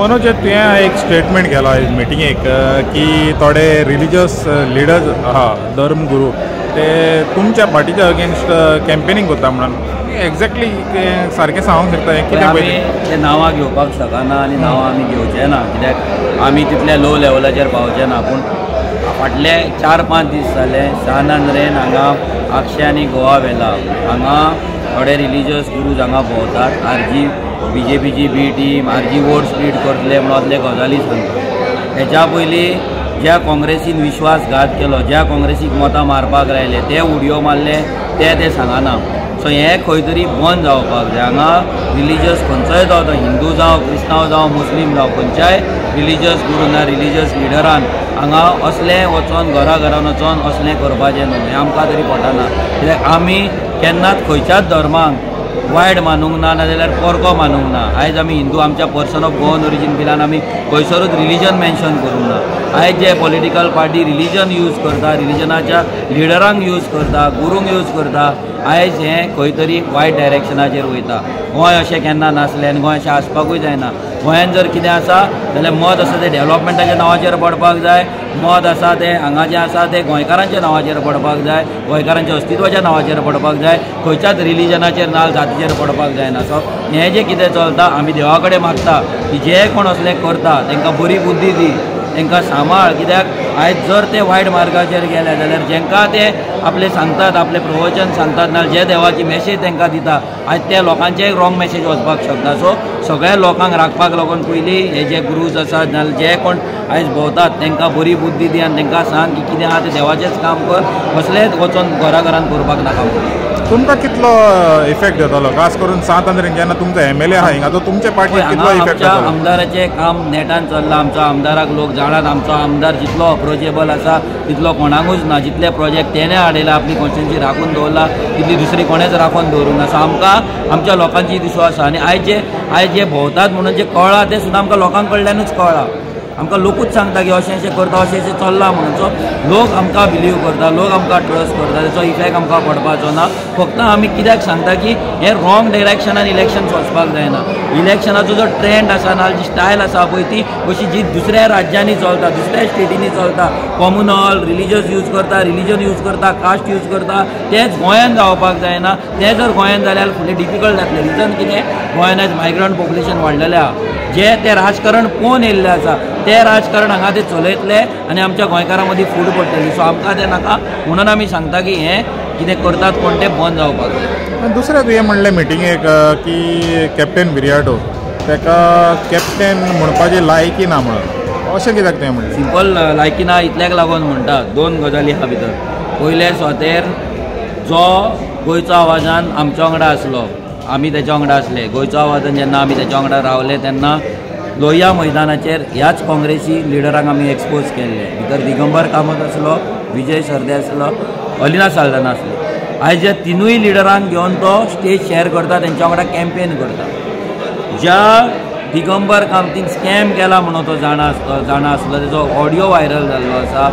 मनोज तुवें एक स्टेटमेंट केलो मिटिंगेक की थोडे रिलिजियस लिडर्स आहा धर्मगुरू ते तुमच्या पार्टीच्या अगेन्स्ट कॅम्पेनिंग करता म्हणून एक्झॅक्टली सारकें सांगूंक शकता कितें आमी ते नांवां घेवपाक शकना आनी नांवां आमी घेवचे ना कित्याक आमी तितल्या लो लेवलाचेर पावचे ना पूण फाटले 4-5 दीस जाले सानंद्रेन हांगा आक्षे आनी गोवा वेला हांगा थोडे रिलिजियस गुरूज हांगा भोंवतात आरजी BJPची B team RG vote split करतले म्हणून असले गजाली सांगतात हेच्या पयलीं ज्या काँग्रेसीन विश्वासघात केलो ज्या काँग्रेसीक मतां मारपाक लायले ते उडयो मारले ते सांगना सो हें खंय तरी बंद जावपाक जाय हांगा रिलिजियस खंयचोय जावं तो हिंदू जावं क्रिस्तांव जावं मुस्लीम जावं खंयच्याय रिलिजियस गुरून ना रिलिजियस लिडरान हांगा असलें वचोन घरान वचोन असलें करपाचें न्हू हें आमकां तरी पटना कित्याक आमी केन्नाच खंयच्याच धर्मांक वायट मानूंक ना नाजाल्यार पोरको मानूंक ना आयज आमी हिंदू आमच्या पर्सन ऑफ गोवन ओरिजीन बिलान आमी खंयसरूच रिलिजन मेन्शन करूंक ना आयज जे पॉलिटिकल पार्टी रिलिजन यूज करता रिलिजनाच्या लिडरांक यूज करता गुरूंक यूज करता आयज हें खंय तरी वायट डायरेक्शनाचेर वयता गोंय अशें केन्ना नासलें आनी गोंय अशें आसपाकूय जायना गोंयांत जर कितें आसा जाल्यार मत आसा तें डेव्हलपमेंटाच्या नांवाचेर पडपाक जाय मत आसा तें हांगा जें आसा तें गोंयकारांच्या नांवाचेर पडपाक जाय गोंयकारांच्या अस्तित्वाच्या नांवाचेर पडपाक जाय खंयच्याच रिलिजनाचेर ना जातीचेर पडपाक जायना सो हें जें कितें चलता आमी देवा कडेन मागता की जे कोण असलें करता तांकां बरी बुद्धी दी तांकां सांबाळ कित्याक आयज जर ते वायट मार्गाचेर गेले जाल्यार जेंकां ते आपले सांगतात आपले प्रवचन सांगतात नाजाल्यार जे देवाची मेसेज तांकां दिता आयज त्या लोकांचेय रॉंग मेसेज वचपाक शकता सो सगळ्या लोकांक राखपाक लागून पयलीं हे जे गुरूज आसात नाजाल्यार जे कोण आयज भोंवतात तांकां बरी बुद्धी दी आनी तांकां सांग की कितें आहा तें देवाचेंच काम कर असलेंच वचोन घरान करपाक नाका तुमकां कितलो इफेक्ट जातालो खास करून सातंद्रेन जेन्ना तुमचो MLA आहा हिंगा तो तुमच्या पार्टीक कितलो इफेक्ट जातालो आमदाराचें काम नेटान चल्लां आमच्या आमदाराक लोक जाणात आमचो आमदार जितलो अप्रोचेबल आसा तितलो कोणाकूच ना जितले प्रोजेक्ट तेणें हाडयला आपली कॉन्स्टिट्युएन्सी राखून दवरला तितली दुसरी कोणेच राखून दवरूंक ना सो आमकां आमच्या लोकांची विश्वास आसा आनी आयज जे भोंवतात म्हणून जे कळ्ळां तें सुद्दां आमकां लोकां कडल्यानूच कळ्ळां आमकां लोकूच सांगता की अशें अशें करता अशें चल्लां म्हणून सो लोक आमकां बिलीव करता लोक आमकां ट्रस्ट करता तेचो इफेक्ट आमकां पडपाचो ना फक्त आमी कित्याक सांगता की हें रॉंग डायरेक्शनान इलेक्शन्स वचपाक जायना इलेक्शनाचो जो ट्रेंड आसा ना जी स्टायल आसा पळय ती अशी जी दुसऱ्या राज्यांनी चलता दुसऱ्या स्टेटींनी चलता कॉम्युनल रिलिजियस यूज करता रिलिजन यूज करता कास्ट यूज करता तेंच गोंयांत जावपाक जायना तें जर गोंयांत जाल्यार फुडें डिफिकल्ट जातलें रिजन कितें गोंयांत आयज मायग्रंट पॉप्युलेशन वाडलेलें आहा जे ते राजकारण पळोवन येयल्लें आसा तें राजकारण हांगा ते चलयतले आनी आमच्या गोंयकारां मदीं फूट पडटली सो आमकां तें नाका म्हणून आमी सांगता की हें कितें करतात कोण तें बंद जावपाक जाय दुसरें तुवें म्हणलें मिटिंगेक की कॅप्टन विरियाटो ताका कॅप्टन म्हणपाची लायकी ना म्हणून अशें कित्याक तुवें म्हणलें सिंपल लायकी ना इतल्याक लागून म्हणटा दोन गजाली आहा भितर पयले स्वातेर जो गोंयचो आवाजान आमच्या वांगडा आसलो आमी तेच्या वांगडा आसले गोंयचो आवाजान जेन्ना आमी तेच्या वांगडा रावले तेन्ना लोहिया मैदानाचेर ह्याच काँग्रेसी लिडरांक आमी एक्सपोज केल्ले भितर दिगंबर कामत आसलो विजय सरदे आसलो अलिना साल्दाना आसलो आयज जे तिनूय लिडरांक घेवन तो स्टेज शेअर करता तेंच्या वांगडा कॅम्पेन करता ज्या दिगंबर कामतीन स्कॅम केला म्हणून तो जाणा आसलो तेजो ऑडियो व्हायरल जाल्लो आसा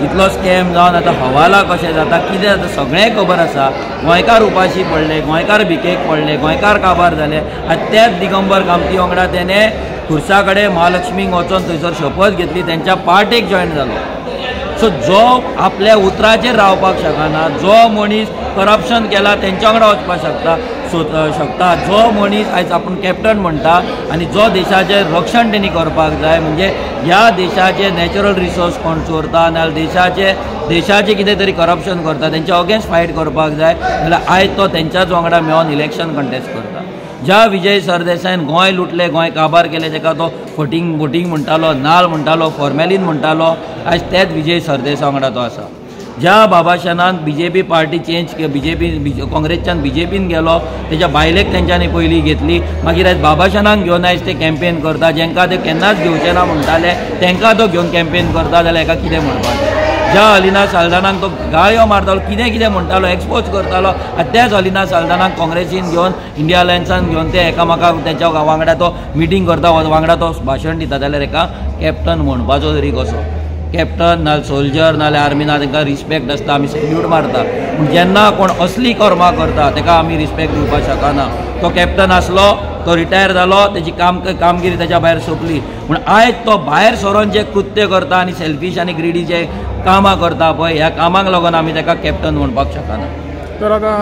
इतलो स्कॅम जावन आतां हवाला कशें जाता कितें जाता सगळें खबर आसा गोंयकार उपाशी पडले गोंयकार भिकेक पडले गोंयकार काबार जाले आनी त्याच दिगंबर कामती वांगडा तेणें खुर्सा कडेन महालक्ष्मीक वचोन थंयसर शपथ घेतली तेंच्या पार्टेक जॉयन जालो सो जो आपल्या उतराचेर रावपाक शकना जो मनीस करप्शन केला तेंच्या वांगडा वचपाक शकता जो मनीस आयज आपूण कॅप्टन म्हणटा आनी जो देशाचें रक्षण तेणी करपाक जाय म्हणजे ह्या देशाचे नॅचरल रिसोर्स कोण चोरता नाजाल्यार देशाचें कितें तरी करप्शन करता तेंच्या अगेन्स्ट फायट करपाक जाय जाल्यार आयज तो तेंच्याच वांगडा मेळोन इलेक्शन कंटेस्ट करता ज्या विजय सरदेसायन गोंय लुटलें गोंय काबार केलें तेका तो बोटींग म्हणटालो नाल म्हणटालो फॉर्मेलीन म्हणटालो आयज तेच विजय सरदेसा वांगडा तो आसा ज्या बाबाशनान BJP पार्टी चेंज काँग्रेसच्यान BJPन गेलो तेच्या बायलेक तेंच्यांनी पयलीं घेतली मागीर आयज बाबाशनाक घेवन आयज ते कॅम्पेन करता जेंकां ते केन्नाच घेवचे ना म्हणटाले तेंकां तो घेवन कॅम्पेन करता जाल्यार हेका कितें म्हणपाचें ज्या अलिना साल्दानाक तो गाळयो मारतालो कितें म्हणटालो एक्सपोज करतालो आनी त्याच अलिना साल्दानाक काँग्रेसीन घेवन इंडिया अलायन्सान घेवन ते एकामेकाक तेच्या वांगडा तो मिटींग करता वांगडा तो भाशण दिता जाल्यार हेका कॅप्टन म्हणपाचो तरी कसो कॅप्टन नाल्यार सोल्जर नाल्यार आर्मी ना तांकां रिस्पेक्ट आसता आमी सॅल्यूट मारता पूण जेन्ना कोण असली कर्मां करता ताका आमी रिस्पेक्ट दिवपाक शकना तो कॅप्टन आसलो, तो रिटायर जालो, तेजी कामगिरी तेच्या भायर सोंपली. पूण आयज तो भायर सरोन जे कृत्य करता आनी सेल्फीश आनी ग्रिडी जे कामां करता पळय, ह्या कामाक लागून आमी ताका कॅप्टन म्हणपाक शकना. तर आतां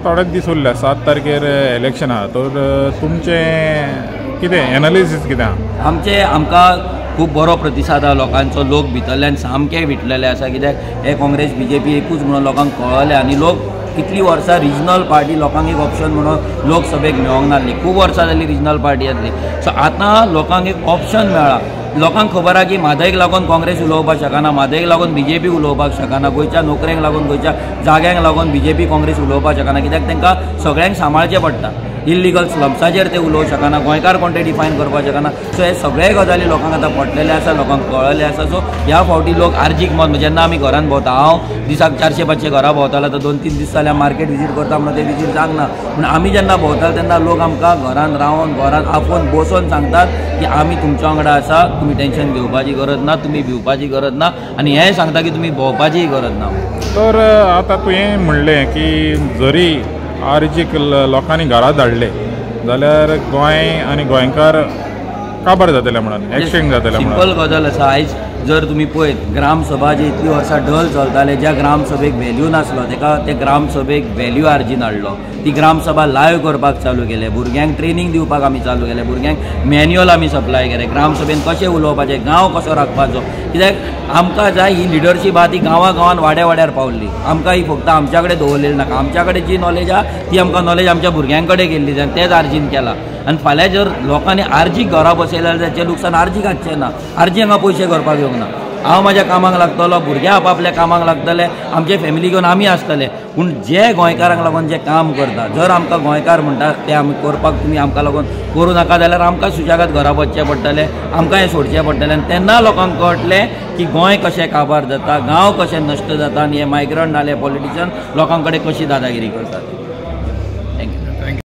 थोडेच दीस उरले, 7 तारखेर इलेक्शन आहा. तर तुमचें कितें एनालिसीस कितें आहा? आमकां खूब बरो प्रतिसाद आहा लोकांचो. लोक भितरल्यान सामके विटलेले आसा, कित्याक हे काँग्रेस BJP एकूच म्हणून लोकांक कळले. आनी लोक कितलीं वर्सां रिजनल पार्टी लोकांक एक ऑप्शन म्हणून लोकसभेक मेळोंक नासली. खूब वर्सां जाली रिजनल पार्टी आसली. सो आतां लोकांक एक ऑप्शन मेळ्ळा. लोकांक खबर आहा की म्हादईक लागून काँग्रेस उलोवपाक शकना, म्हादईक लागून BJP उलोवपाक शकना, गोंयच्या नोकऱ्यांक लागून, गोंयच्या जाग्यांक लागून BJP काँग्रेस उलोवपाक शकना. कित्याक तांकां सगळ्यांक सांबाळचें पडटा. इल्लिगल स्लम्साचेर ते उलोवंक शकना, गोंयकार कोण ते डिफायन करपाक शकना. सो हे सगळे गजाली लोकांक आतां पडलेले आसा, लोकांक कळले आसा. सो ह्या फावटी लोक आर्जीक मत, जेन्ना आमी घरान भोंवता, हांव दिसाक 400-500 घरां भोंवतालो, तर 2-3 दीस जाल्यार मार्केट विजीट करता म्हणून ते विजीट जावंक ना. पूण आमी जेन्ना भोंवताले तेन्ना लोक आमकां घरान रावन, घरान आपोवन बसोवन सांगतात की आमी तुमच्या वांगडा आसा, तुमी टेन्शन घेवपाची गरज ना, तुमी भिवपाची गरज ना, आनी हेंय सांगता की तुमी भोंवपाचीय गरज ना. तर आतां तुवें म्हणलें की जरी आर्जीक लोकांनी घरा धाडले जाल्यार गोंय आनी गोंयकार काबार जातले म्हणून, एक्सचेंज जातले म्हणून. सिंपल गजाल आसा. आयज जर तुमी पळयत, ग्रामसभा जे इतली वर्सां ढल चलताले, ज्या ग्रामसभेक व्हॅल्यू नासलो ताका ते ग्रामसभेक व्हॅल्यू हार्जीन हाडलो. ती ग्रामसभा लायव्ह करपाक चालू केले, भुरग्यांक ट्रेनिंग दिवपाक आमी चालू केलें, भुरग्यांक मॅन्युअल आमी सप्लाय केलें, ग्रामसभेन कशें उलोवपाचें, गांव कसो राखपाचो. कित्याक आमकां जाय ही लिडरशीप आहा ती गांवां गांवांत वाड्यार पावल्ली. आमकां ही फक्त आमच्या कडेन दवरलेली नाका. आमच्या कडेन जी नॉलेज आहा ती आमकां नॉलेज आमच्या भुरग्यां कडेन गेल्ली जाय, तेच आर्जीन केलां. आनी फाल्यां जर लोकांनी आर्जीक घरा बसयल्यार ताचें लुकसाण आर्जीक हाडचें ना. आर्जी हांगा पयशे करपाक येवंक ना. हांव म्हाज्या कामाक लागतलो, भुरगे आपापल्या कामाक लागतले, आमचे फॅमिली घेवन आमी आसतले. पूण जे गोंयकारांक लागून जे काम करता, जर आमकां गोंयकार म्हणटा ते आमी करपाक तुमी आमकां लागून करूं नाका जाल्यार आमकां सुशेगाद घरा बसचें पडटलें, आमकां हें सोडचें पडटलें. आनी तेन्ना लोकांक कळटलें की गोंय कशें काबार जाता, गांव कशें नश्ट जाता, आनी हे मायग्रंट नाले पॉलिटिशियन लोकां कडेन कशी दादागिरी करतात.